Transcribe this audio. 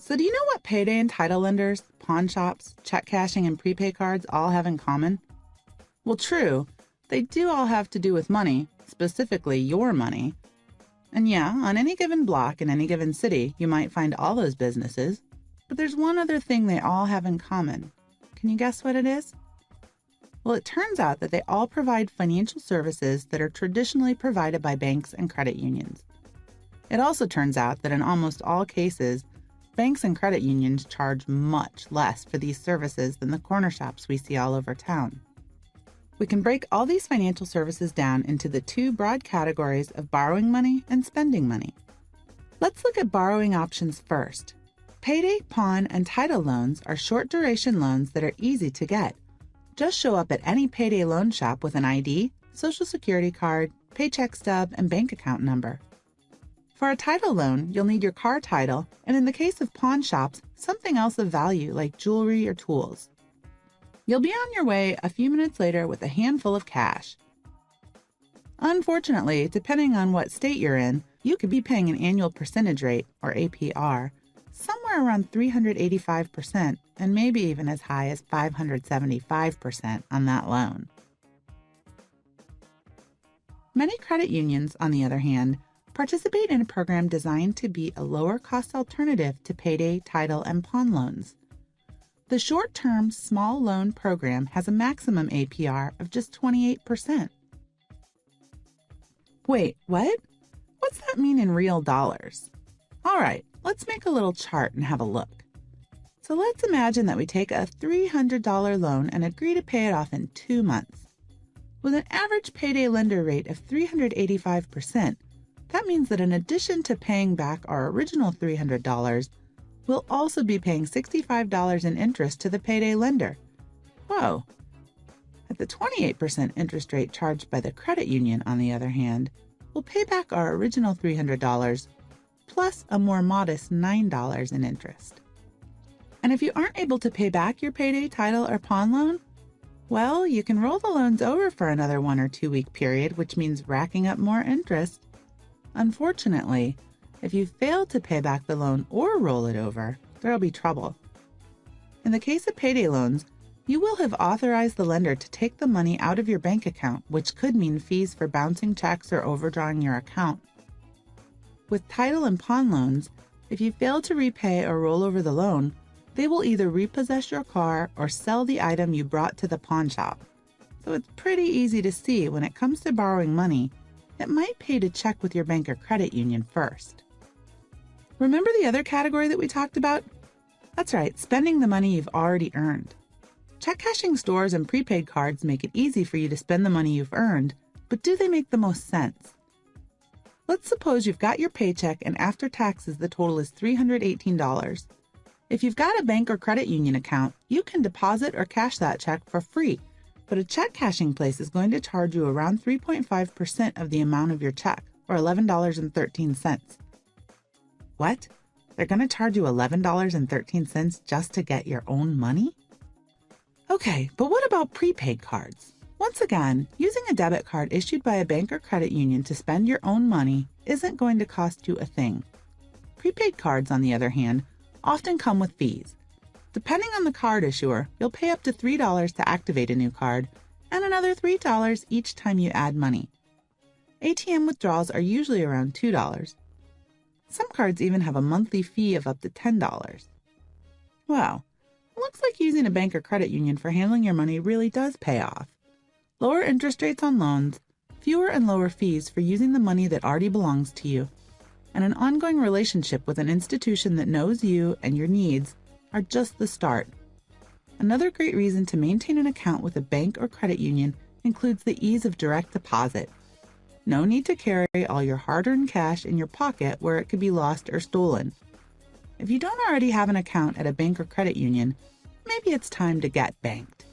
So do you know what payday and title lenders, pawn shops, check cashing, and prepaid cards all have in common? Well, true, they do all have to do with money, specifically your money. And yeah, on any given block in any given city, you might find all those businesses. But there's one other thing they all have in common. Can you guess what it is? Well, it turns out that they all provide financial services that are traditionally provided by banks and credit unions. It also turns out that in almost all cases, banks and credit unions charge much less for these services than the corner shops we see all over town. We can break all these financial services down into the two broad categories of borrowing money and spending money. Let's look at borrowing options first. Payday, pawn, and title loans are short-duration loans that are easy to get. Just show up at any Payday loan shop with an ID, Social Security card, paycheck stub, and bank account number. For a title loan, you'll need your car title, and in the case of pawn shops, something else of value like jewelry or tools. You'll be on your way a few minutes later with a handful of cash. Unfortunately, depending on what state you're in, you could be paying an annual percentage rate, or APR, somewhere around 385% and maybe even as high as 575% on that loan. Many credit unions, on the other hand, participate in a program designed to be a lower-cost alternative to payday, title, and pawn loans. The short-term small loan program has a maximum APR of just 28%. Wait, what? What's that mean in real dollars? All right, let's make a little chart and have a look. So let's imagine that we take a $300 loan and agree to pay it off in 2 months. With an average payday lender rate of 385%, that means that in addition to paying back our original $300, we'll also be paying $65 in interest to the payday lender. Whoa! At the 28% interest rate charged by the credit union, on the other hand, we'll pay back our original $300 plus a more modest $9 in interest. And if you aren't able to pay back your payday, title, or pawn loan, well, you can roll the loans over for another 1 or 2 week period, which means racking up more interest. Unfortunately, if you fail to pay back the loan or roll it over, there'll be trouble. In the case of payday loans, you will have authorized the lender to take the money out of your bank account, which could mean fees for bouncing checks or overdrawing your account. With title and pawn loans, if you fail to repay or roll over the loan, they will either repossess your car or sell the item you brought to the pawn shop. So it's pretty easy to see when it comes to borrowing money, it might pay to check with your bank or credit union first. Remember the other category that we talked about? That's right, spending the money you've already earned. Check cashing stores and prepaid cards make it easy for you to spend the money you've earned, but do they make the most sense? Let's suppose you've got your paycheck and after taxes the total is $318. If you've got a bank or credit union account, you can deposit or cash that check for free, but a check cashing place is going to charge you around 3.5% of the amount of your check, or $11.13. What? They're going to charge you $11.13 just to get your own money? Okay, but what about prepaid cards? Once again, using a debit card issued by a bank or credit union to spend your own money isn't going to cost you a thing. Prepaid cards, on the other hand, often come with fees. Depending on the card issuer, you'll pay up to $3 to activate a new card and another $3 each time you add money. ATM withdrawals are usually around $2. Some cards even have a monthly fee of up to $10. Wow, it looks like using a bank or credit union for handling your money really does pay off. Lower interest rates on loans, fewer and lower fees for using the money that already belongs to you, and an ongoing relationship with an institution that knows you and your needs are just the start. Another great reason to maintain an account with a bank or credit union includes the ease of direct deposit. No need to carry all your hard-earned cash in your pocket where it could be lost or stolen. If you don't already have an account at a bank or credit union, maybe it's time to get banked.